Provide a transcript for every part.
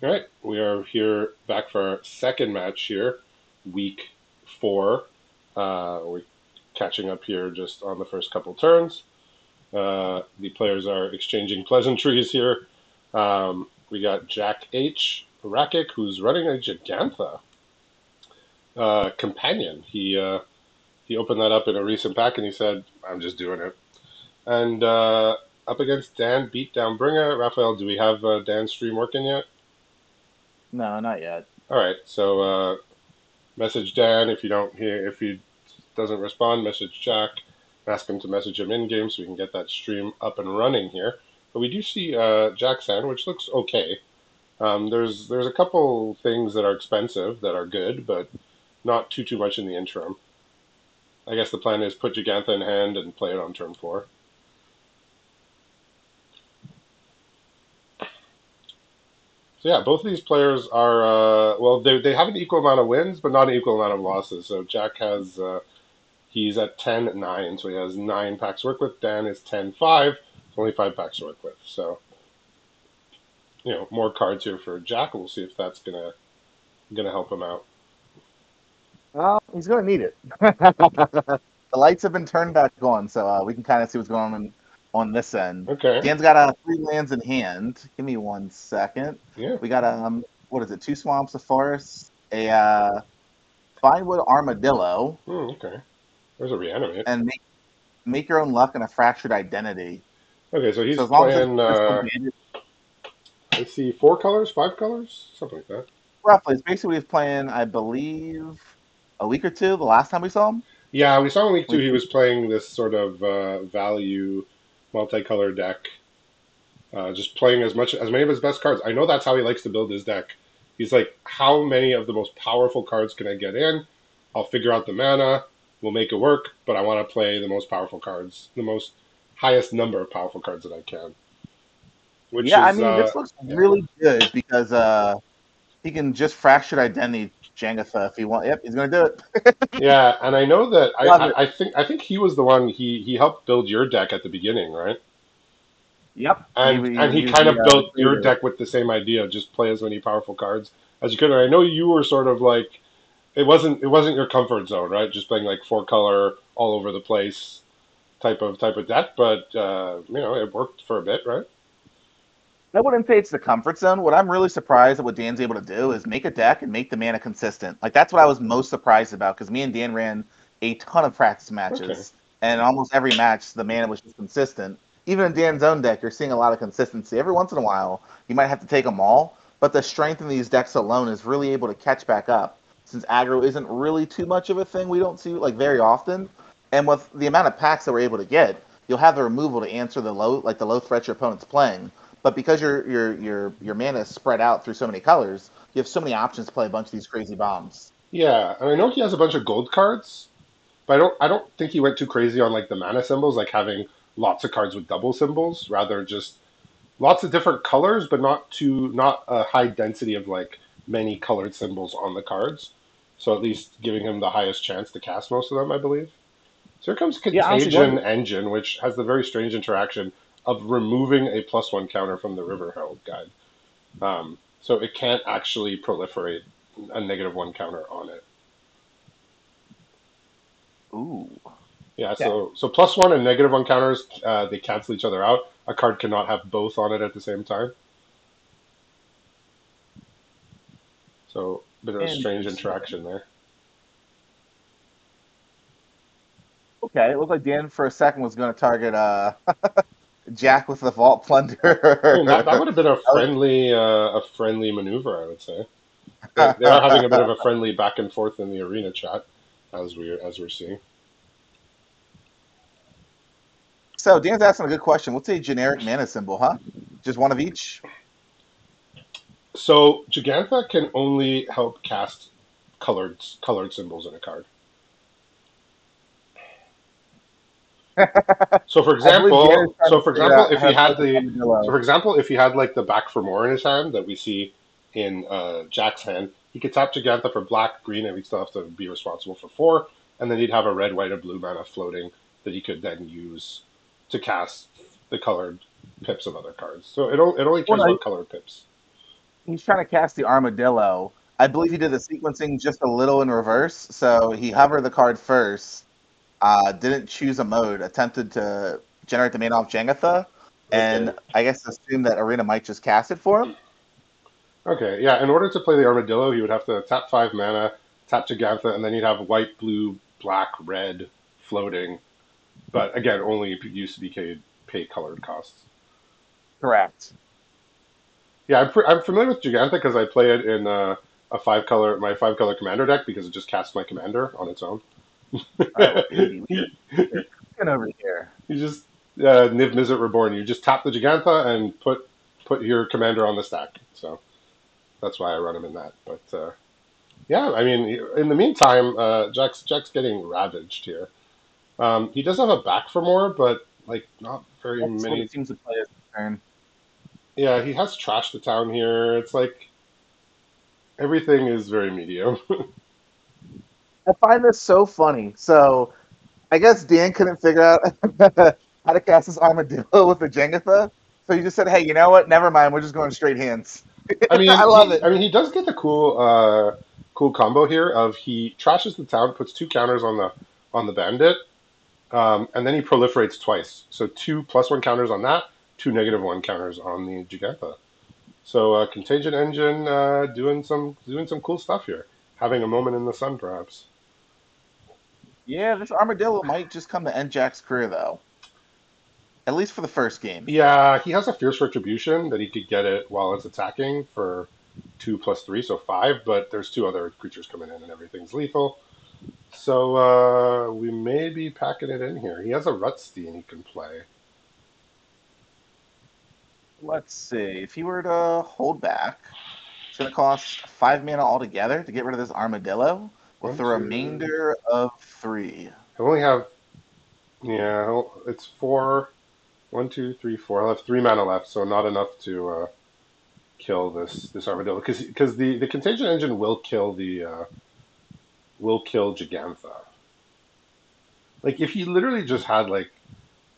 All right, we are here back for our second match here, week 4. We're catching up here just on the first couple turns. The players are exchanging pleasantries here. We got Jack H. Rakic, who's running a Gigantha companion. He opened that up in a recent pack and he said, "I'm just doing it." And up against Dan, Beat Down Bringer. Raphael, do we have Dan's stream working yet? No, not yet. All right, so message Dan if you don't hear if he doesn't respond. Message Jack, ask him to message him in game so we can get that stream up and running here. But we do see Jack's hand, which looks okay. There's a couple things that are expensive that are good, but not too much in the interim. I guess the plan is put Gigantha in hand and play it on turn 4. So yeah, both of these players are well, they have an equal amount of wins, but not an equal amount of losses. So Jack has he's at 10-9, so he has 9 packs to work with. Dan is 10-5, only 5 packs to work with. So more cards here for Jack. We'll see if that's gonna help him out. Well, he's going to need it. The lights have been turned back on, so we can kind of see what's going on this end. Okay. Dan's got 3 lands in hand. Give me 1 second. Yeah. We got what is it? 2 swamps, a forest, a Finewood Armadillo, Okay. There's a reanimate. and make your own luck and a fractured identity. Okay, so he's So as long as playing. it's I see 4 colors, 5 colors, something like that. roughly, it's basically what he was playing, I believe, a week or two. The last time we saw him. Yeah, we saw in week 2 he was playing this sort of value multicolor deck. Just playing as many of his best cards. I know that's how he likes to build his deck. He's like, how many of the most powerful cards can I get in? I'll figure out the mana. We'll make it work, but I want to play the most powerful cards, the most highest number of powerful cards that I can. Which Yeah, I is, mean, this looks really good because he can just fractured identity Jengatha if he wants. Yep, he's gonna do it. yeah, and I know that Love it. I think he was the one he helped build your deck at the beginning, right? Yep. And he was kind the of built your creator. deck with the same idea, just play as many powerful cards as you could. And I know you were sort of like it wasn't your comfort zone, right? Just playing like 4 color all over the place type of deck, but it worked for a bit, right? I wouldn't say it's the comfort zone. What I'm really surprised at what Dan's able to do is make a deck and make the mana consistent. Like that's what I was most surprised about because me and Dan ran a ton of practice Okay. matches, and almost every match the mana was just consistent. Even in Dan's own deck, you're seeing a lot of consistency. Every once in a while, you might have to take them all, but the strength in these decks alone is really able to catch back up. Since aggro isn't really too much of a thing, we don't see like very often, and with the amount of packs that we're able to get, you'll have the removal to answer the low threats your opponent's playing. But because your mana is spread out through so many colors, you have so many options to play a bunch of these crazy bombs. Yeah, and I know he has a bunch of gold cards, but I don't think he went too crazy on like the mana symbols, like having lots of cards with double symbols, rather just lots of different colors, but not a high density of like many colored symbols on the cards. So at least giving him the highest chance to cast most of them, I believe. So here comes Yeah, honestly, Contagion Engine, which has the very strange interaction of removing a +1 counter from the River Herald guide. So it can't actually proliferate a -1 counter on it. ooh, Yeah, okay. so +1 and -1 counters, they cancel each other out. A card cannot have both on it at the same time. So a bit of a strange Interesting. interaction there. Okay, it looked like Dan for a second was going to target Jack with the Vault Plunder. That would have been a friendly maneuver, I would say. They are having a bit of a friendly back and forth in the arena chat, as we're seeing. So Dan's asking a good question. What's a generic mana symbol, huh? Just one of each? So Gigantha can only help cast colored symbols in a card. So for I believe Dan is example, trying so to for figure example, out if how he to play had the the so Armadillo. for example, if he had like the back for more in his hand that we see in Jack's hand, he could tap Gigantha for black, green, and he'd still have to be responsible for 4, and then he'd have a red, white, or blue mana floating that he could then use to cast the colored pips of other cards. So it only Well, cares no, about colored pips. he's trying to cast the Armadillo. I believe he did the sequencing just a little in reverse. So he hovered the card first, didn't choose a mode, attempted to generate the mana off Jengatha, and Okay. I guess assumed that Arena might just cast it for him. Okay, yeah. In order to play the Armadillo, he would have to tap 5 mana, tap Jegantha, and then he'd have white, blue, black, red floating. But again, only used to be pay colored costs. Correct. Yeah, I'm familiar with Giganta because I play it in a 5 color my 5 color commander deck because it just casts my commander on its own. Oh, baby, you, we're cooking over here. you just Niv Mizzet Reborn. You just tap the Gigantha and put your commander on the stack. So that's why I run him in that. But yeah, I mean, in the meantime, Jack's getting ravaged here. He does have a back for more, but like not very That's what it many. seems to play as a turn. Yeah, he has trashed the town here. It's like everything is very medium. I find this so funny. So I guess Dan couldn't figure out how to cast this Armadillo with the Jengatha. So he just said, "Hey, you know what? Never mind. We're just going straight hands." I love it. I mean he does get the cool combo here of he trashes the town, puts 2 counters on the bandit, and then he proliferates twice. So 2+1 counters on that, 2 -1 counters on the Giganta. So Contagion Engine doing some cool stuff here, having a moment in the sun perhaps. Yeah, this Armadillo might just come to end Jack's career, though. At least for the first game. Yeah, he has a Fierce Retribution that he could get it while it's attacking for 2+3, so 5. But there's 2 other creatures coming in and everything's lethal. So we may be packing it in here. He has a Rutstein he can play. Let's see. If he were to hold back, it's going to cost 5 mana altogether to get rid of this Armadillo with One, the two. remainder of 3. I only have yeah. It's 4. 1, 2, 3, 4. I'll have 3 mana left, so not enough to kill this armadillo because the contagion engine will kill Gigantha. Like if he literally just had like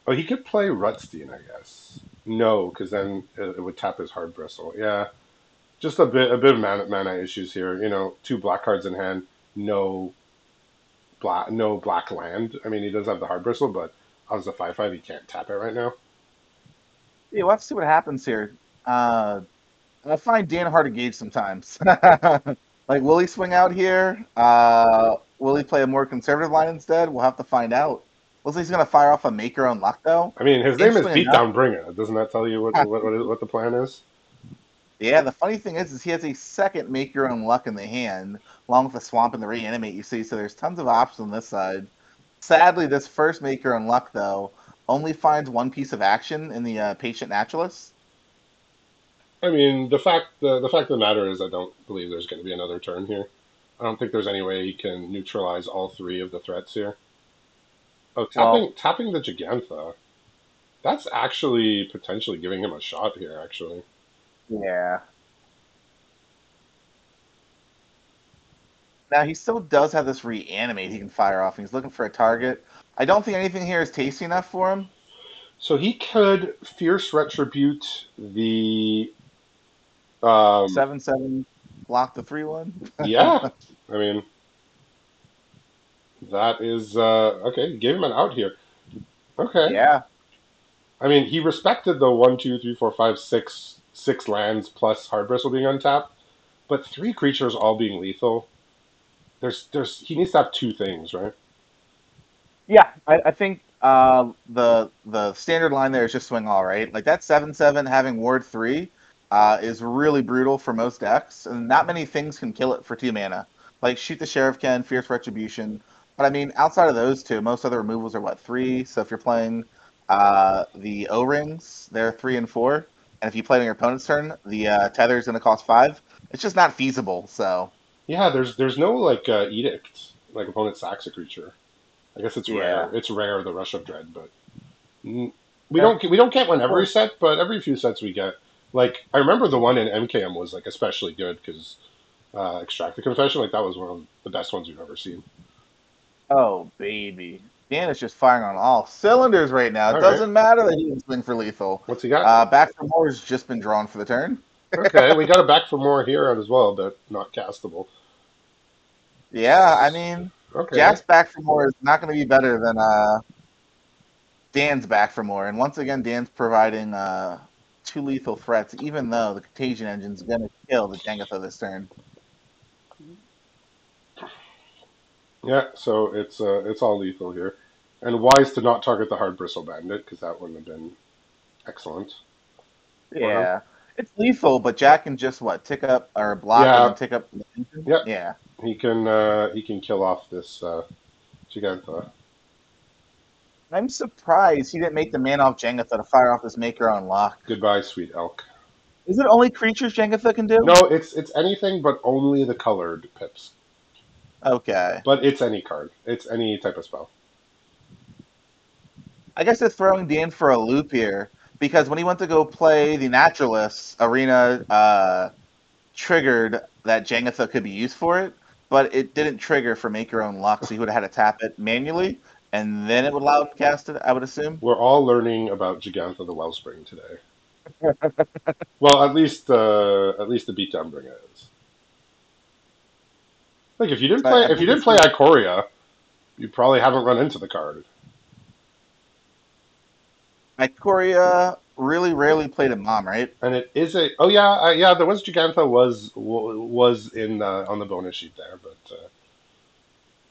oh he could play Rutstein I guess. No, because then it would tap his hard bristle. Yeah, just a bit of mana issues here. 2 black cards in hand. No no black land. I mean he does have the hard bristle, but as a 5/5 he can't tap it right now. Yeah, we'll have to see what happens here. I find Dan hard to gauge sometimes. Like, will he swing out here? Will he play a more conservative line instead? We'll have to find out. Looks like he's going to fire off a Make Your Own Luck, though. I mean his name is Interestingly enough, Beatdown Bringer. Doesn't that tell you what the plan is? yeah, the funny thing is he has a second Make Your Own Luck in the hand, along with the Swamp and the Reanimate, you see. So there's tons of options on this side. Sadly, this first Make Your Own Luck, though, only finds one piece of action in the Patient Naturalist. I mean, the fact of the matter is, I don't believe there's going to be another turn here. I don't think there's any way he can neutralize all 3 of the threats here. Oh, Well, tapping the Gigantha. That's actually potentially giving him a shot here. Actually, yeah. Now he still does have this reanimate he can fire off, and he's looking for a target. I don't think anything here is tasty enough for him. so he could fierce retribute the. Um, 7/7 block the 3/1. yeah, I mean that is okay. Gave him an out here. Okay, Yeah. I mean he respected the 1, 2, 3, 4, 5, 6 lands plus hard bristle being untapped, but 3 creatures all being lethal. There's he needs to have 2 things, right? Yeah, I think the standard line there is just swing all, right? Like that 7/7 having ward 3 is really brutal for most decks, and not many things can kill it for 2 mana. Like Shoot the Sheriff can, Fierce Retribution. But I mean, outside of those two, most other removals are what, 3? So if you're playing the O-Rings, they're 3 and 4. And if you play on your opponent's turn, the Tether is going to cost 5. It's just not feasible, so Yeah, there's no like edict like opponent sacks a creature. I guess it's yeah. rare. It's rare the Rush of Dread, but mm, Uh, we don't get one every well, set, but every few sets we get. Like I remember the one in MKM was like especially good because Extract the Confession like that was one of the best ones we've ever seen. Oh, baby. Dan is just firing on all cylinders right now. It All right, doesn't matter that he can swing for lethal. what's he got? Back for more has just been drawn for the turn. Okay, we got a back for more here as well, but not castable. Yeah, I mean, Okay, Jack's back for more is not going to be better than Dan's back for more. And once again, Dan's providing two lethal threats, even though the Contagion Engine's going to kill the Jengatha this turn. yeah. So it's all lethal here, and wise to not target the hard bristle bandit because that wouldn't have been excellent for him. Yeah, it's lethal, but Jack can just what tick up or block and Yeah, then tick up the engine. yep. Yeah, He can kill off this Giganta. I'm surprised he didn't make the man off Jengatha to fire off this Maker unlock. Goodbye, sweet elk. Is it only creatures Jengatha can No, do? it's anything but only the colored pips. Okay. But it's any card. It's any type of spell. I guess it's throwing Dan for a loop here because when he went to go play the Naturalist, Arena triggered that Jengatha could be used for it, but it didn't trigger for Make Your Own Luck, so he would have had to tap it manually, and then it would allow him to cast it, I would assume. We're all learning about Gigantha the Wellspring today. Well, at least the beatdown bringer is. Like I if you think didn't it's play Ikoria, you probably haven't run into the card. Ikoria really rarely played a mom, right? And it is a oh yeah yeah there was Gigantha was in on the bonus sheet there, but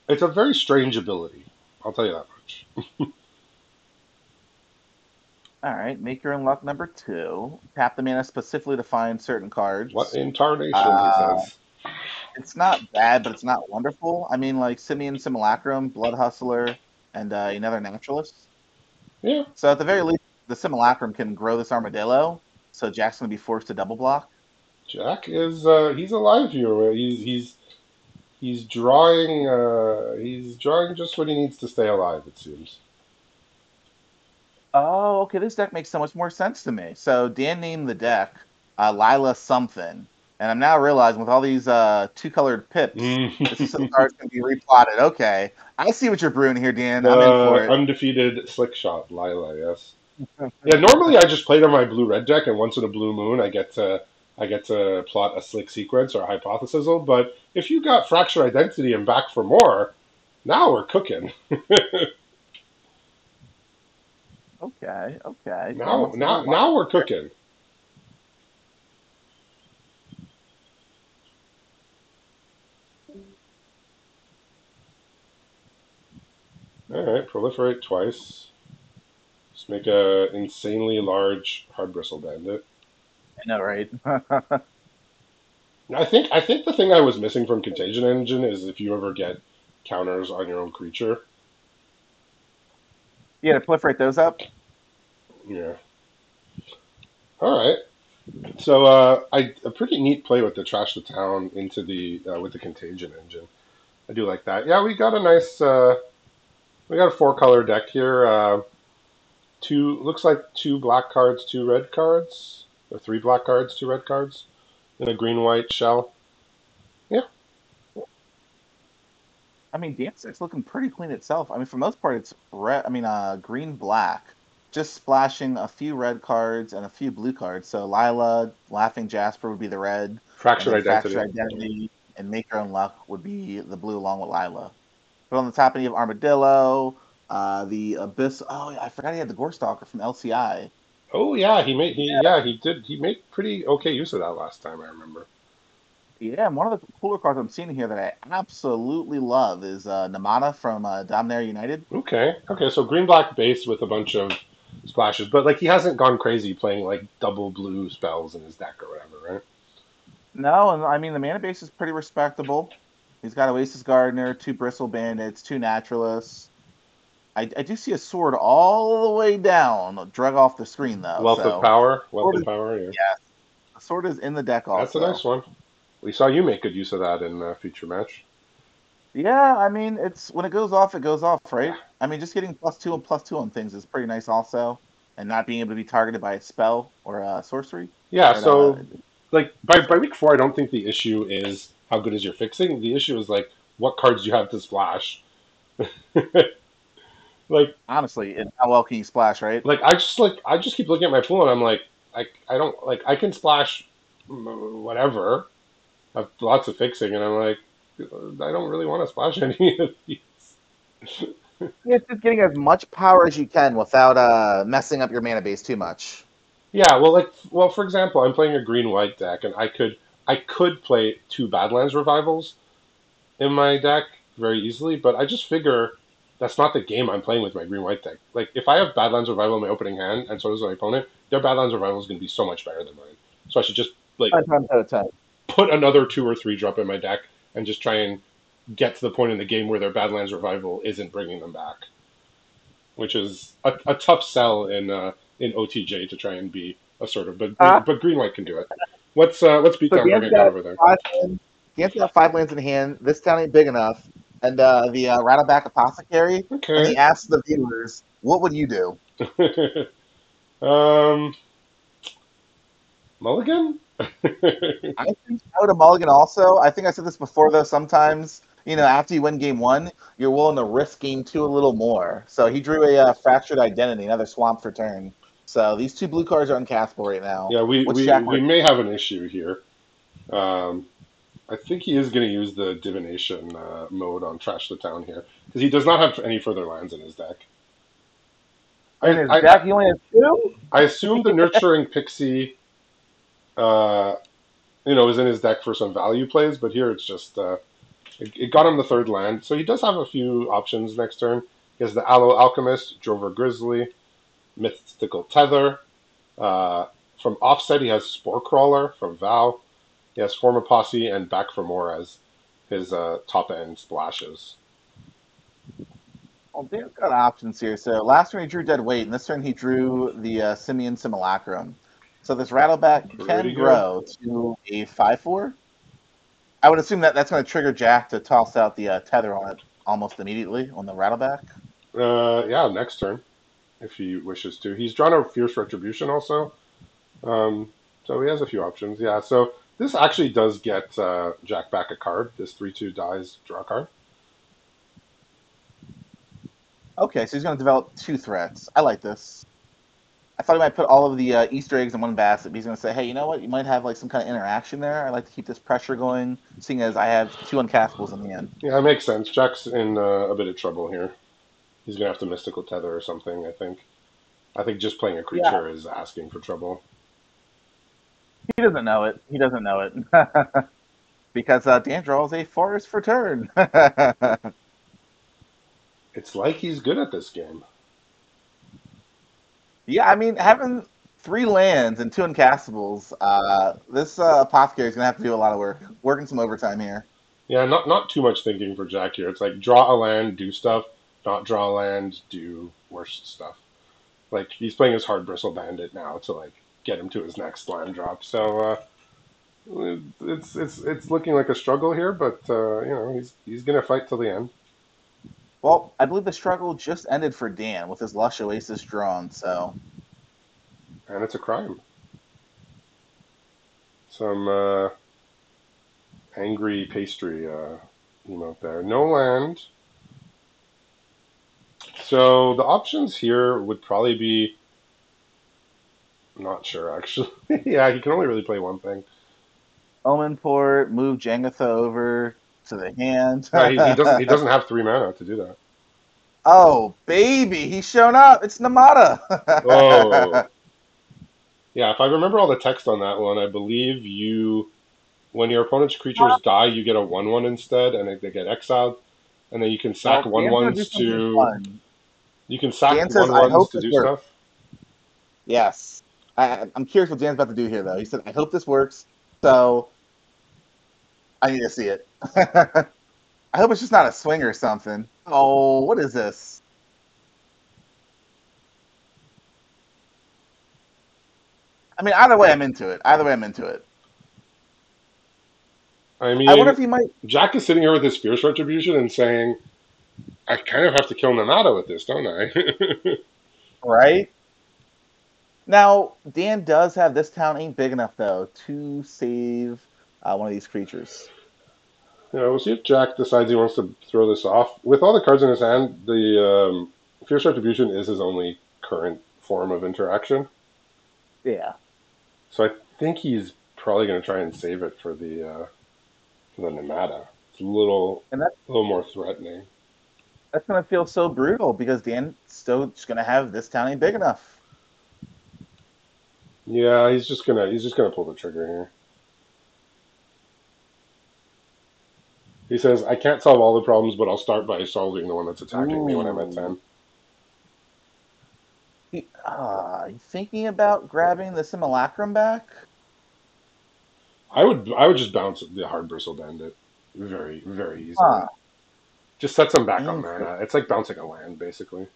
it's a very strange ability. I'll tell you that much. All right, Make Your Own Luck number 2. Tap the mana specifically to find certain What cards. in tarnation, he Uh, says. it's not bad, but it's not wonderful. I mean, like Simian Simulacrum, Blood Hustler, and another Naturalist. Yeah, So at the very least, the Simulacrum can grow this Armadillo, so Jack's going to be forced to double block. Jack is he's alive here. He's drawing just what he needs to stay alive. It seems. Oh, okay. This deck makes so much more sense to me. So Dan named the deck Lila something, and I'm now realizing with all these two-colored pips, this is so the Mm. cards can be replotted. Okay, I see what you're brewing here, Dan. I'm in for The it. undefeated slick shot, Lila. Yes. Yeah. Normally, I just played on my blue red deck, and once in a blue moon, I get to plot a slick sequence or a hypothesisal. But if you got fracture identity and back for more, now we're cooking. Okay, okay. Dan now, wants to go now, live now we're here. cooking. All right, proliferate twice. Just make a insanely large hard bristle bandit. I know, right? I think the thing I was missing from Contagion Engine is if you ever get counters on your own creature. Yeah, to proliferate those up. Yeah. All right. So a pretty neat play with the trash the town into the with the Contagion Engine. I do like that. Yeah, we got a four color deck here. Two looks like two black cards, two red cards, or three black cards, two red cards, in a green white shell. Yeah, I mean, Dance deck's looking pretty clean itself. I mean, for the most part, it's red. I mean, green black, just splashing a few red cards and a few blue cards. So Lila, Laughing Jasper would be the red, and fractured then Fractured identity. Identity and Make Your Own Luck would be the blue along with Lila. But on the top end, you have Armadillo, the Abyss. Oh, yeah, I forgot he had the Gorestalker from LCI. Oh yeah, he made pretty okay use of that last time I remember. Yeah, and one of the cooler cards I'm seeing here that I absolutely love is Namada from Dominaria United. Okay, so green black base with a bunch of splashes, but like he hasn't gone crazy playing like double blue spells in his deck or whatever, right? No, and I mean the mana base is pretty respectable. He's got Oasis Gardener, two Bristle Bandits, two Naturalists. I do see a sword all the way down, drug off the screen though. So Wealth sword of is, power. Yeah, yeah, the sword is in the deck that's a nice also. one. We saw you make good use of that in a future match. Yeah, I mean it's when it goes off, Yeah, right? I mean just getting +2 and +2 on things is pretty nice also, and not being able to be targeted by a spell or a sorcery. yeah. Or So like by sorry. week four, I don't think the issue is how good is your fixing. The issue is like what cards do you have to splash. like Honestly, and how well can you splash, right? I just keep looking at my pool and I'm like I don't like I can splash. whatever. I have lots of fixing, and I'm like, I don't really want to splash any of these. Yeah, it's just getting as much power as you can without messing up your mana base too much. Yeah, well, for example, I'm playing a green-white deck, and I could play two Badlands Revivals in my deck very easily, but I just figure that's not the game I'm playing with my green-white deck. Like, if I have Badlands Revival in my opening hand, and so does my opponent, their Badlands Revival is going to be so much better than mine. So I should just like Time, time, time. put another 2 or 3 drop in my deck and just try and get to the point in the game where their Badlands Revival isn't bringing them back, which is a tough sell in OTJ to try and be assertive. But Ah, green white can do it. What's so beatdown bringing down over there? Dan's got 5 lands in hand. This town ain't big enough. And the Rattleback Apothecary, and Okay. he asks the viewers, "What would you do?" um, Mulligan. I think I would have mulligan also. I think I said this before though. Sometimes after you win game one, you're willing to risk game two a little more. So he drew a fractured identity, another swamp for turn. So these two blue cards are uncastable right now. Yeah, we, What's we Jack we worth? may have an issue here. Um, I think he is going to use the divination mode on Trash the Town here because he does not have any further lands in his deck. In I his I, I deck, he only has two. I assume the nurturing pixie, uh, is in his deck for some value plays, but here it's just it got him the third land, so he does have a few options next turn. He has the Aloe Alchemist, Drover Grizzly, Mystical Tether. From offset, he has Spore Crawler from Val. He has Form a Posse and Back for More as his top end splashes. Well, Dan's got options here. So last turn he drew Dead Weight, and this turn he drew the Simian Simulacrum. So this Rattleback Pretty can good. grow to a 5/4. I would assume that that's going to trigger Jack to toss out the tether on it almost immediately on the Rattleback. Yeah, next turn if he wishes to. He's drawn a Fierce Retribution also, so he has a few options. Yeah, so this actually does get Jack back a card. This 3/2 dies, draw a card. Okay, so he's going to develop two threats. I like this. I thought he might put all of the Easter eggs in one basket, but he's going to say, hey, you know what? You might have like some kind of interaction there. I like to keep this pressure going, seeing as I have two uncastables in the end. Yeah, it makes sense. Jack's in a bit of trouble here. He's gonna have to Mystical Tether or something. I think. I think just playing a Yeah, creature is asking for trouble. he doesn't know it. He doesn't know it. Because Dan draws a forest for turn. It's like he's good at this game. Yeah, I mean, having 3 lands and two uncastables, this apothecary is gonna have to do a lot of work, working some overtime here. Yeah, not too much thinking for Jack here. It's like draw a land, do stuff. Not draw a land, do worse stuff. Like he's playing his hard bristle bandit now to like get him to his next land drop. So it's looking like a struggle here, but he's gonna fight till the end, Well, I believe the struggle just ended for Dan with his Lush Oasis drawn. So and it's a crime. Some angry pastry emote there. No land. So the options here would probably be not sure actually. Yeah, he can only really play one thing. Omen Port, move Jengatha over to the hand. He doesn't have 3 mana to do that. Oh, baby, he's shown up. It's Namada. Oh, yeah. If I remember all the text on that one, I believe when your opponent's creatures die, you get a 1/1 instead, and they get exiled, and then you can sack Well, one Dan's gonna do ones something to fun. you can sack Dan says, one "I ones hope to this do works." stuff. Yes, I'm curious what Dan's about to do here, though. He said, "I hope this works." So I need to see it. I hope it's just not a swing or something. Oh, what is this? I mean, either way, I'm into it. Either way, I'm into it. I I wonder mean, if he might. Jack is sitting here with his Fierce Retribution and saying, "I kind of have to kill Namada with this, don't I?" Right? Now, Dan does have this town ain't big enough though to save one of these creatures. We'll see if Jack decides he wants to throw this off. With all the cards in his hand, the Fierce Retribution is his only current form of interaction. Yeah. So I think he's probably going to try and save it for the Nemata. It's And that a little more threatening. that's gonna feel so brutal because Dan's still just gonna have this town ain't big enough. Yeah, he's just gonna pull the trigger here. He says, "I can't solve all the problems, but I'll start by solving the one that's attacking me when I'm at Ooh. 10." You thinking about grabbing the simulacrum back? I would just bounce the hard bristle bandit very very easily. Huh. Just sets him back on Interesting. mana. It's like bouncing a land basically.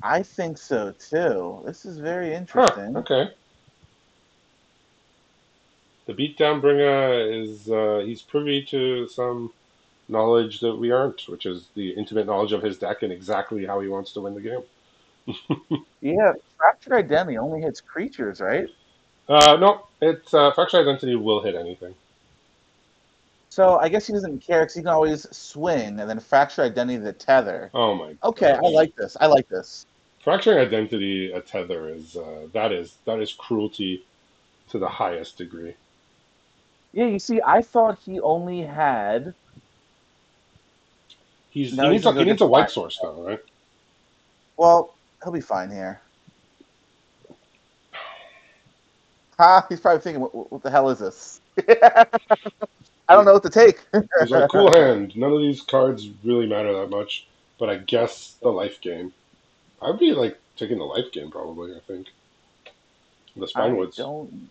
I think so too. This is very Huh. interesting. Okay. The beatdown bringer is he's privy to some knowledge that we aren't, which is the intimate knowledge of his deck and exactly how he wants to win the game. Yeah, fractured identity only hits creatures, right? No, it's fractured identity will hit anything. So I guess he doesn't care because he can always swing and then fracture identity the tether. Oh my Okay, I gosh. like this. I like this. Fracturing identity a tether is that is cruelty to the highest degree. Yeah, you see, I thought he only had. He No, he's needs gonna he go needs a different line. white source though, right? Well, he'll be fine here. Ha! He's probably thinking, what the hell is this? I don't He, know what to take. he's like, cool hand. None of these cards really matter that much, but I guess the life gain. I'd be like taking the life gain probably. I think the I Spinewoods. don't.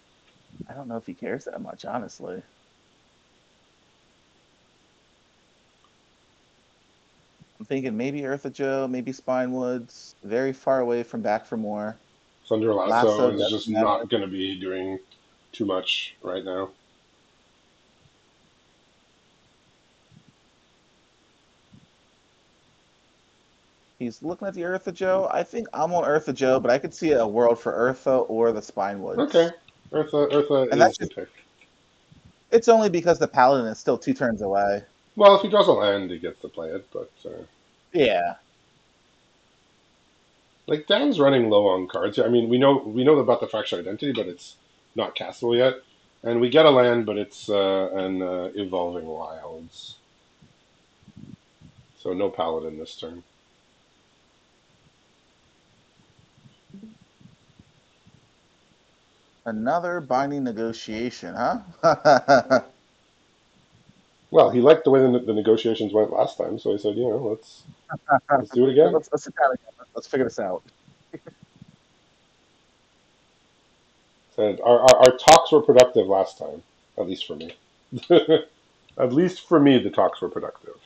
I don't know if he cares that much, honestly. I'm thinking maybe Eartha Joe, maybe Spinewoods, very far away from Back for More. Thunder Lasso Lasso is doesn't just matter. not going to be doing too much right now. He's looking at the Eartha Joe. I think I'm on Eartha Joe, but I could see a world for Eartha or the Okay, Spinewoods. Eartha And is that's the just, pick. it's only because the Paladin is still 2 turns away. Well, if he draws a land, he gets to play it. But Yeah. like Dan's running low on cards here. I mean, we know about the fractured identity, but it's not castable yet. And we get a land, but it's an evolving wilds. So no paladin this turn. Another binding negotiation, huh? Well, he liked the way the negotiations went last time, so he said, let's do it again. Let's sit down again. Let's figure this out. Said our talks were productive last time, at least for me. At least for me, the talks were productive.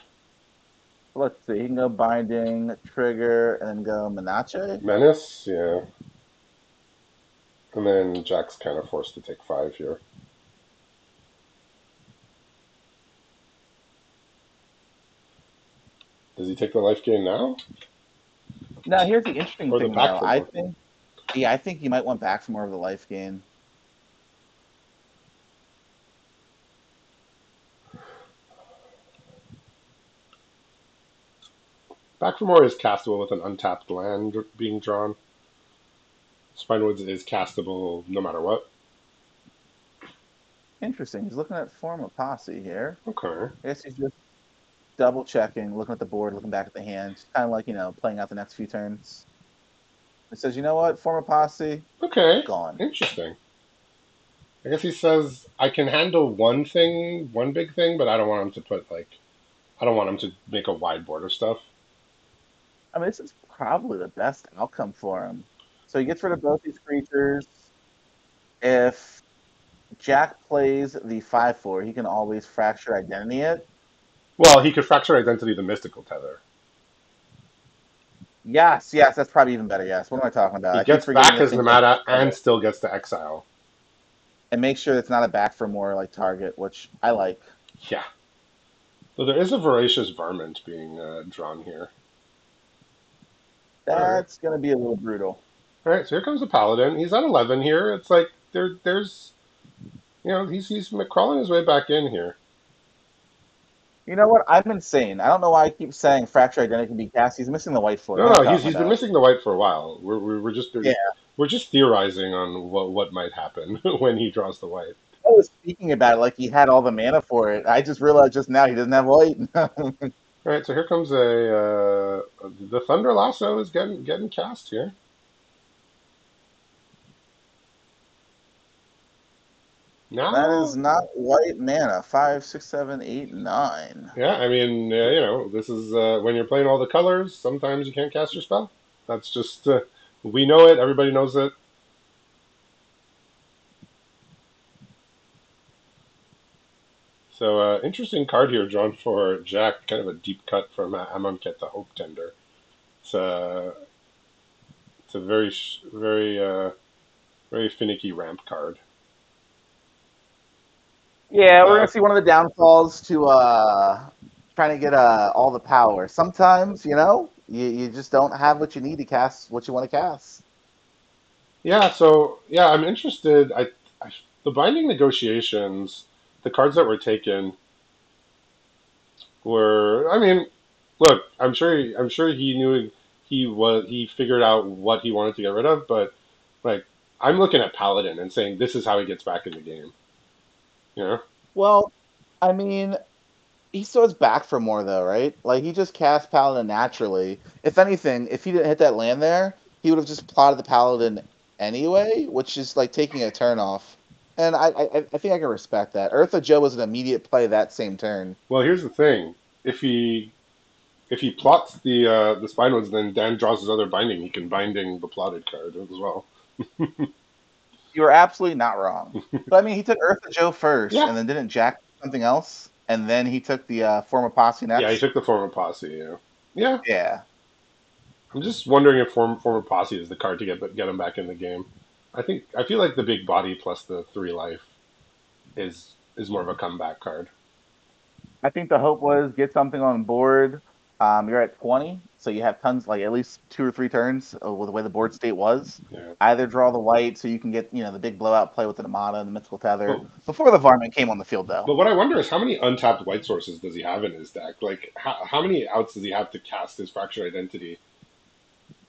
Let's see. He can go binding, trigger, and then go Menache. Menace, yeah, and then Jack's kind of forced to take 5 here. Does he take the life gain now Now, here's the interesting or the thing, pack though. for I more? think, yeah, I think you might want back for more of the life gain. Back for more is castable with an untapped land being drawn. Spinewoods is castable no matter what. Interesting. He's looking at form of posse here. Okay. I guess he's just double checking, looking at the board, looking back at the hand, kind of like playing out the next few turns. It says, you know what, form of posse, Okay. gone. Interesting. I guess he says I can handle one thing, one big thing, but I don't want him to put I don't want him to make a wide board of stuff. I mean, this is probably the best outcome for him. So he gets rid of both these creatures. If Jack plays the 5/4, he can always fracture identity it. Well, he could fracture identity the mystical tether. Yes, yes, that's probably even better. Yes. What am I talking about? He I keep gets forgetting back the his things like Namada and tether. still gets to exile. And make sure it's not a back for more like target, which I like. Yeah. So there is a voracious varmint being drawn here. All right. That's gonna be a little brutal. All right. So here comes the paladin. He's at 11 here. It's like there's he's crawling his way back in here. You know what? I'm insane. I don't know why I keep saying fracture identity can be cast. He's missing the white for it. No, What am I no, talking he's been about? missing the white for a while. We're just Yeah. we're just theorizing on what might happen when he draws the white. I was speaking about it like he had all the mana for it. I just realized just now he doesn't have white. All right, so here comes the Thunder Lasso is getting cast here. That is Now, not white mana. 5, 6, 7, 8, 9. yeah, I mean, this is when you're playing all the colors. Sometimes you can't cast your spell. That's just we know it. Everybody knows it. So interesting card here drawn for Jack. Kind of a deep cut from Amonkhet the Hope Tender. It's it's a very finicky ramp card. Yeah, we're Uh, gonna see one of the downfalls to trying to get all the power. Sometimes, you just don't have what you need to cast what you want to cast. yeah, so yeah, I'm interested. The binding negotiations, the cards that were taken were. I mean, look, I'm sure he knew he figured out what he wanted to get rid of, but like I'm looking at Paladin and saying this is how he gets back in the game. You know? Well, I mean, he still has back for more though, right? Like he just cast Paladin naturally. If anything, if he didn't hit that land there, he would have just plotted the Paladin anyway, which is like taking a turn off. And I think I can respect that. Eartha Joe was an immediate play that same turn. Well, here's the thing: if he plots the Spinewoods, then Dan draws his other binding. He can binding the plotted card as well. You were absolutely not wrong. But I mean, he took Eartha Joe first, Yeah, and then didn't Jack something else, and then he took the form of Posse yeah, he next. took the form of Posse. Yeah, yeah. Yeah, I'm just wondering if form of Posse is the card to get him back in the game. I feel like the big body plus the 3 life is more of a comeback card. I think the hope was get something on board. You're at 20, so you have tons, like at least 2 or 3 turns with the way the board state was. Yeah, Either draw the white so you can get the big blowout play with the Namada and the Mythical Tether but before the Varmint came on the field, though. but what I wonder is how many untapped white sources does he have in his deck? Like how many outs does he have to cast his Fractured Identity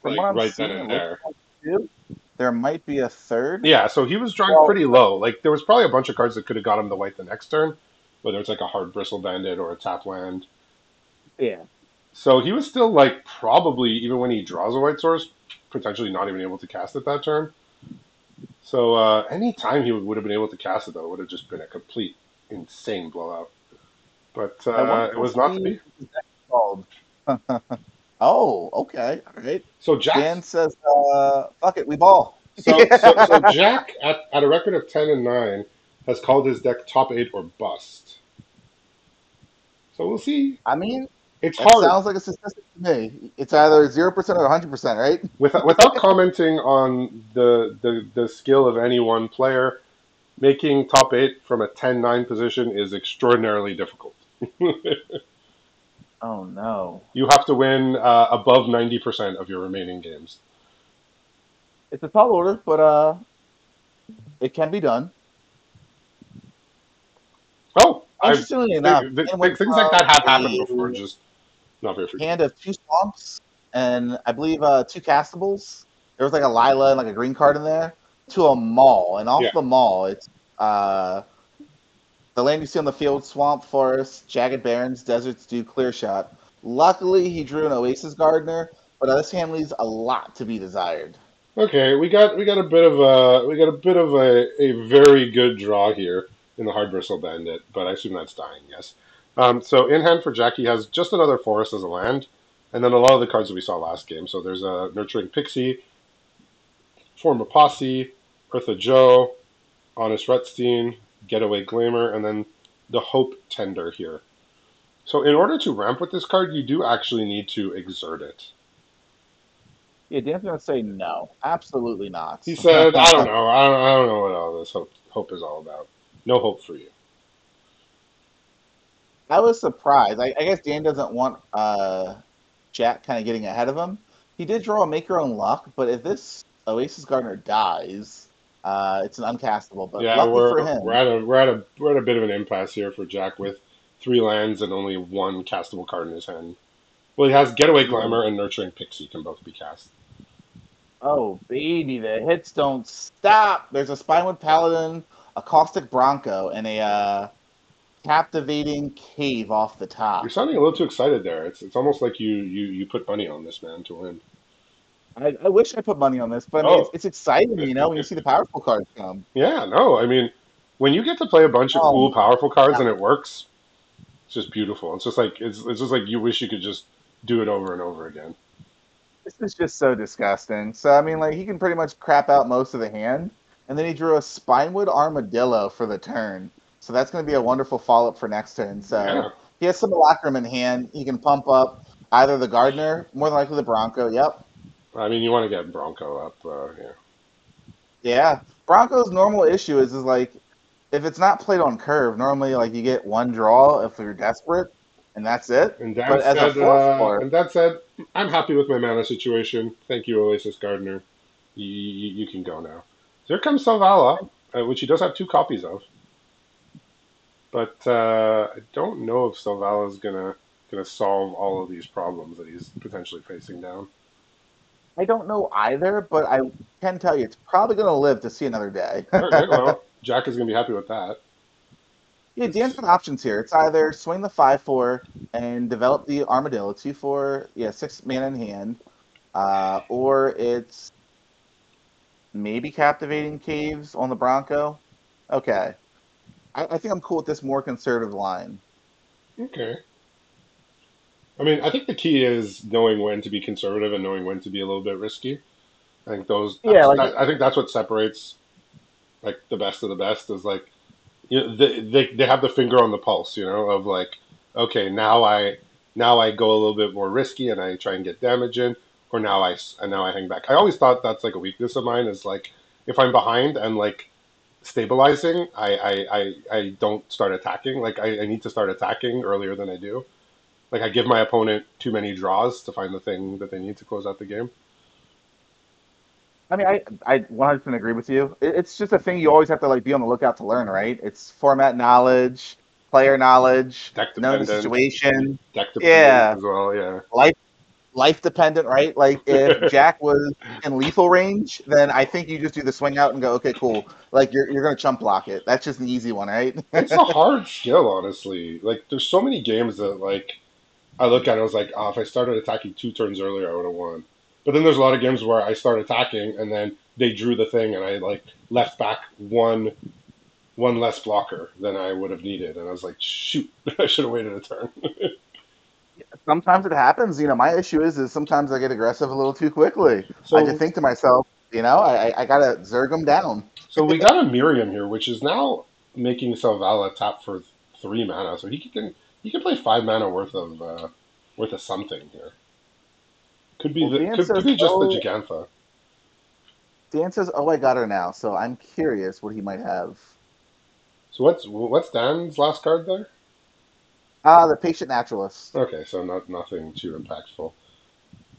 From like what I'm right then seeing, it and looks there? like two. There might be a third. Yeah, so he was drawing Well, pretty low. Like there was probably a bunch of cards that could have got him the white the next turn, whether it's like a hard bristle bandit or a tap land. yeah. So he was still like probably even when he draws a white source, potentially not even able to cast it that turn. So any time he would have been able to cast it though, it would have just been a complete insane blowout. But I want it to was not to see be. what this deck is called. Oh, okay. All right. So Jack's Dan says, fuck it, we ball. so Jack at a record of 10-9 has called his deck top 8 or bust. So we'll see. I mean, It's that hard. sounds like a statistic to me. It's either 0% or 100%, right? Without commenting on the skill of any one player, making top 8 from a 10-9 position is extraordinarily difficult. Oh, no. You have to win above 90% of your remaining games. It's a tall order, but it can be done. Oh, Interestingly enough, Dan went things like from that have happened a before, just not very frequent. hand of 2 swamps and I believe 2 castables. There was like a Lila and like a green card in there to a mall. And Yeah. off the mall, it's the land you see on the field, swamp, forest, jagged barrens, deserts, do clear shot. Luckily, he drew an Oasis Gardener, but this hand leaves a lot to be desired. Okay, we got a bit of a very good draw here in the Hard Bristle Bandit, but I assume that's dying. Yes. So in hand for Jackie has just another forest as a land, and then a lot of the cards that we saw last game. So there's a Nurturing Pixie, Form of Posse, Eartha Joe, Honest Retstein, Getaway Glamour, and then the Hope Tender here. So in order to ramp with this card, you do actually need to exert it. Yeah, Dan's going to say no. Absolutely not. He said, "I don't know. I don't know what all this hope is all about. No hope for you." I was surprised. I guess Dan doesn't want Jack kind of getting ahead of him. He did draw a Make Your Own Luck, but if this Oasis Gardener dies, it's an uncastable. But Yeah, lucky for him, we're at a bit of an impasse here for Jack with 3 lands and only one castable card in his hand. Well, he has Getaway yeah. Glamour and Nurturing Pixie can both be cast. Oh baby, the hits don't stop. There's a Spinewood Paladin, a caustic Bronco, and a captivating cave off the You're top. sounding a little too excited there. It's almost like you put money on this man to win. I wish I put money on this, but I mean, Oh, it's exciting, when you see the powerful cards come. yeah, no. I mean, when you get to play a bunch of Oh cool, my powerful cards God. and it works, it's just beautiful. It's just like you wish you could just do it over and over again. This is just so disgusting. So, I mean, like, he can pretty much crap out most of the hand, and then he drew a Spinewood Armadillo for the turn. So that's going to be a wonderful follow-up for next turn. Yeah, So he has some Malacrum in hand. He can pump up either the Gardener, more than likely the Bronco. Yep. I mean, you want to get Bronco up. Yeah, Yeah. Bronco's normal issue is like, if it's not played on curve, normally, like, you get one draw if you're desperate, and that's it. But as a 4/4, And Dan said, I'm happy with my mana situation. Thank you, Oasis Gardener. You can go now. So here comes Selvala, which he does have two copies of. But I don't know if Selvala is gonna solve all of these problems that he's potentially facing down. I don't know either, but I can tell you it's probably going to live to see another day. Okay, well, Jack is gonna be happy with that. Yeah, Dan's It's, got options here. It's either swing the 5/4 and develop the Armadillo, 2/4, yeah, 6 mana in hand, or it's maybe Captivating Caves on the Bronco. Okay. I think I'm cool with this more conservative line. okay. I mean, I think the key is knowing when to be conservative and knowing when to be a little bit risky. I think Yeah, like I think that's what separates like the best of the best is like they have the finger on the pulse, of like, okay, now I go a little bit more risky and I try and get damage in, or now I hang back. I always thought that's like a weakness of mine is like if I'm behind and like stabilizing, I don't start attacking. Like I need to start attacking earlier than I do. Like I give my opponent too many draws to find the thing that they need to close out the game. I mean, I 100% agree with you. It's just a thing you always have to like be on the lookout to learn, right? It's format knowledge, player knowledge, Deck knowing the dependent, situation. deck dependent Yeah, as well. Yeah. life life dependent, right? Like if Jack was in lethal range, then I think you just do the swing out and go, okay, cool. Like you're gonna chump block it. That's just an easy one, right? It's a hard skill, honestly. Like, there's so many games that, like, I look at it, I was like, oh, if I started attacking 2 turns earlier, I would have won. But then there's a lot of games where I start attacking and then they drew the thing and I, like, left back one less blocker than I would have needed. And I was like, shoot, I should have waited a turn. Sometimes it happens. My issue is sometimes I get aggressive a little too quickly. I just So, think to myself, I gotta zerg them down. so we got a Miriam here, which is now making Selvala tap for 3 mana. So he can play 5 mana worth of something here. Well, Could be just the Gigantha. Dan says, oh, I got her now. So I'm curious what he might have. So what's Dan's last card there? The patient naturalist. Okay, so nothing too impactful.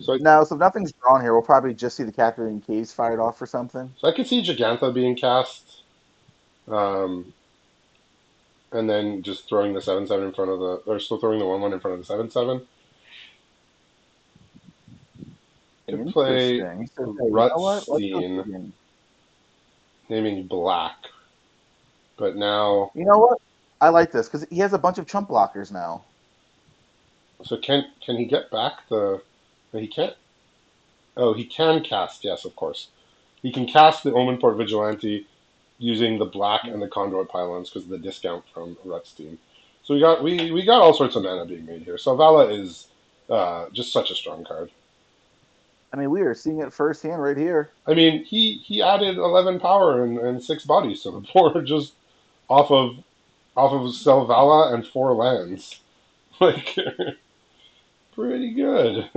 So I, No, so if nothing's drawn here. We'll probably just see the captivating caves fired off or something. so I could see Gigantha being cast, um, and then just throwing the 7/7 in front of or still throwing the 1/1 in front of the 7/7. Could play Interesting. He says, hey, you know what? Let's go Rutstein, digging. naming Black, but now You know what? I like this because he has a bunch of chump blockers now. so can he get back the? No, he can't. Oh, he can cast. Yes, of course. He can cast the Omenport Vigilante using the black and the Condor pylons because of the discount from Rutstein. So we got all sorts of mana being made here. So Vala is just such a strong card. I mean, we are seeing it firsthand right here. I mean, he added 11 power and 6 bodies to the board just off of Selvala and 4 lands. Like pretty good.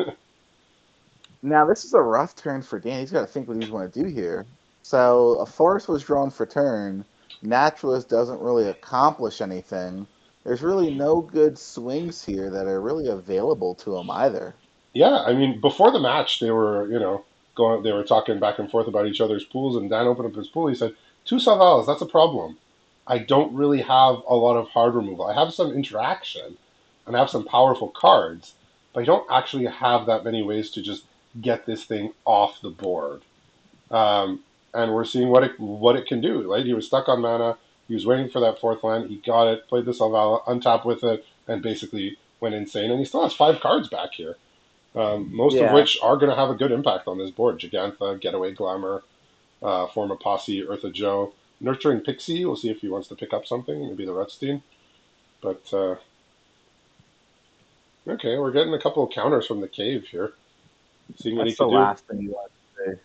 Now, this is a rough turn for Dan. He's got to think what he's going to do here. So, a forest was drawn for turn. Naturalist doesn't really accomplish anything. There's really no good swings here that are really available to him either. Yeah, I mean, before the match, they were, going, they were talking back and forth about each other's pools, and Dan opened up his pool. He said, 2 Savalas, that's a problem. I don't really have a lot of hard removal. I have some interaction, and I have some powerful cards, but I don't actually have that many ways to just get this thing off the board. And we're seeing what it can do. Right? He was stuck on mana. He was waiting for that fourth land. He got it, played the Selvala, untapped with it, and basically went insane. And he still has 5 cards back here, most of Yeah, which are going to have a good impact on this board. Gigantha, Getaway Glamour, Form of Posse, Eartha Joe, Nurturing Pixie. We'll see if he wants to pick up something, maybe the Rutstein. But okay, we're getting a couple of counters from the cave here. Seeing what he that's the could do. last thing you want to say.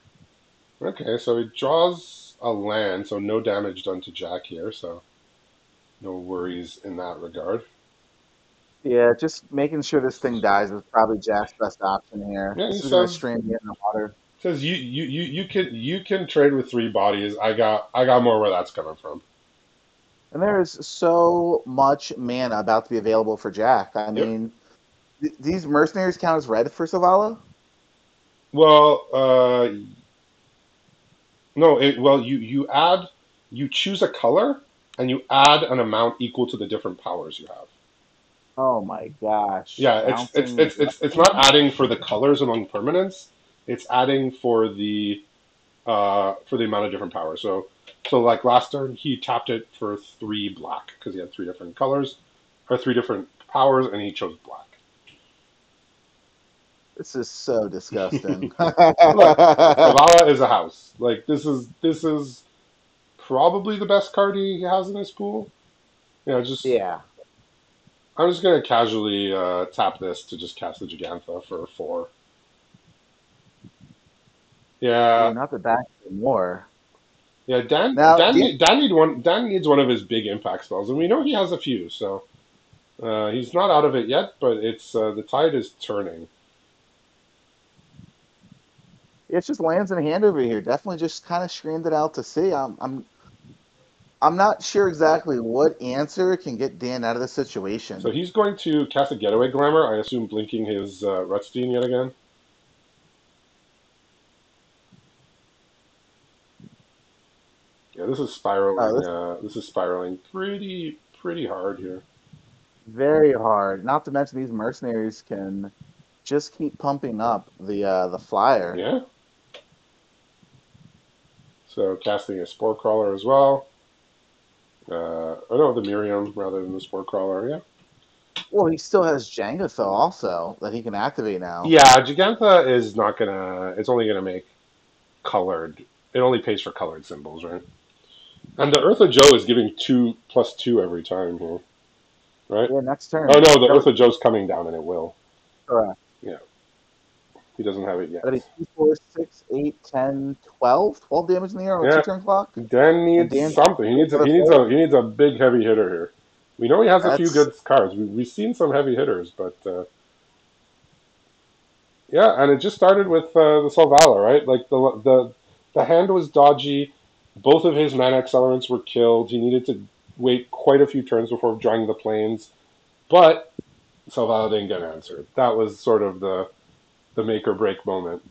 Okay, so he draws a land, so no damage done to Jack here, so no worries in that regard. Yeah, just making sure this thing dies is probably Jack's best option here. Yeah, he This is going to says stream you in the water. you can trade with 3 bodies. I got more where that's coming from. And there is so much mana about to be available for Jack. I Yep. mean, these mercenaries count as red for Zavala? Well, no. You choose a color and you add an amount equal to the different powers you have. Oh my gosh. Yeah, Bouncing it's not weapon? adding for the colors among permanents. It's adding for the amount of different powers. So like last turn, he tapped it for 3 black because he had 3 different colors or 3 different powers, and he chose black. This is so disgusting. Look, Zavala is a house. Like this is probably the best card he has in his pool. Just Yeah. I'm just gonna casually tap this to just cast the Gigantha for 4. Ooh, Yeah, not the back more. yeah. Now, do you, Dan needs one of his big impact spells, and we know he has a few. So he's not out of it yet, but it's the tide is turning. it's just lands in hand over here. Definitely just kind of screamed it out to sea. I'm not sure exactly what answer can get Dan out of the So situation. he's going to cast a Getaway Glamour. I assume blinking his Rutstein yet again. Yeah, this is Oh, spiraling. this is This is spiraling pretty hard here. very hard. Not to mention these mercenaries can just keep pumping up the flyer. Yeah. So casting a Spore Crawler as well. Oh no, the Miriam rather than the Spore Crawler. Yeah. Well, he still has Jenga though also that he can activate now. Yeah, Gigantha is not gonna. It's only gonna make colored. It only pays for colored symbols, right? And the Eartha Joe is giving 2+2 every time here, right? Yeah, next Oh turn. no, the Nope, Eartha Joe's coming down, and it will. correct. Yeah, he doesn't have it yet. That'd be 2, 4, 6, 8, 10, 12. 12 damage in the air on a Yeah, 2 turn clock. Dan And needs Dan something. He needs another he needs 4. a he needs a big heavy hitter here. We know he has a few That's good cards. We've seen some heavy hitters, but yeah, and it just started with the Solvala, right? Like the hand was dodgy. Both of his mana accelerants were killed. He needed to wait quite a few turns before drawing the planes, but Solvala didn't get answered. That was sort of the make or break moment.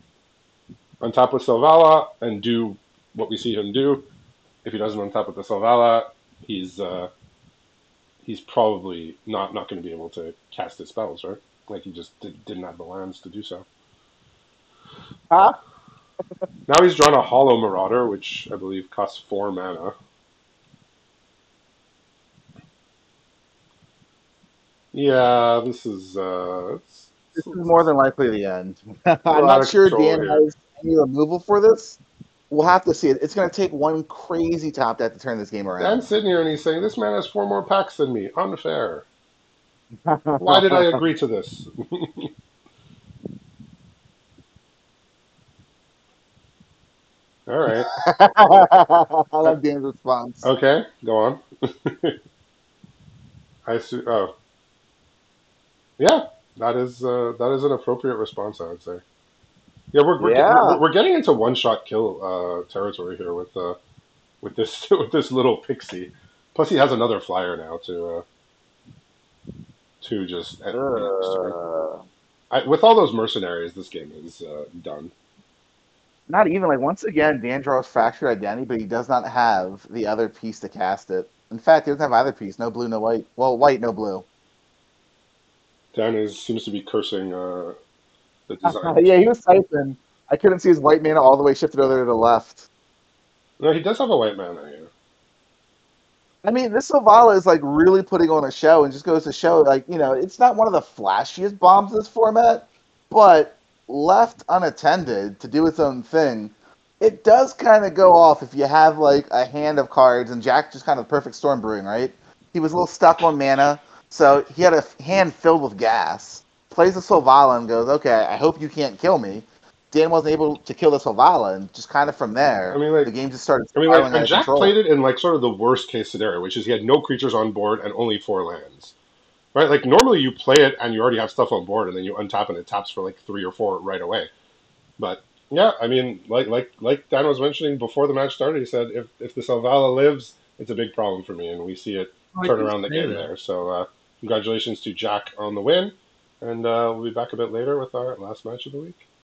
On top with Solvala and do what we see him do. If he doesn't on top with the Solvala, he's he's probably not going to be able to cast his spells, right? Like he just didn't have the lands to do so. huh? Now he's drawn a Hollow Marauder, which I believe costs 4 mana. Yeah, this is This is more than likely the end. a I'm lot not of sure control Dan here. has any removal for this. We'll have to see it. It's going to take one crazy top deck to turn this game Dan's around. sitting here and he's saying, "This man has 4 more packs than me. Unfair. Why did I agree to this?" All right. I Uh, love Dan's response. okay, go on. I see. Oh, yeah. That is an appropriate response, I would say. Yeah, Yeah. we're getting into one shot kill territory here with this with this little pixie. Plus, he has another flyer now to just end this turn. Uh, With all those mercenaries, this game is done. Not even like once again, Dan draws fractured identity, but he does not have the other piece to cast it. In fact, he doesn't have either piece. No blue, no white. Well, white, no blue. Dan seems to be cursing the design. Yeah, he was typing. I couldn't see his white mana all the way shifted over to the left. No, he does have a white mana here. I mean, this Zavala is like really putting on a show, and just goes to show, like, it's not one of the flashiest bombs in this format, but left unattended to do its own thing, it does kind of go off if you have like a hand of cards, and Jack just kind of perfect storm brewing, right? He was a little stuck on mana, so he had a hand filled with gas. Plays the Zavala and goes, "Okay, I hope you can't kill me." Dan wasn't able to kill the Zavala, and just kind of from I there, mean, like, the game just started I mean, like, spiraling out and of Jack control. played it in like sort of the worst case scenario, which is he had no creatures on board and only 4 lands. Right? Like normally you play it and you already have stuff on board, and then you untap and it taps for like 3 or 4 right away. But yeah, I mean, like Dan was mentioning before the match started, he said if the Selvala lives, it's a big problem for me, and we see it Oh, I turn did around the say game that. there. So congratulations to Jack on the win, and we'll be back a bit later with our last match of the week.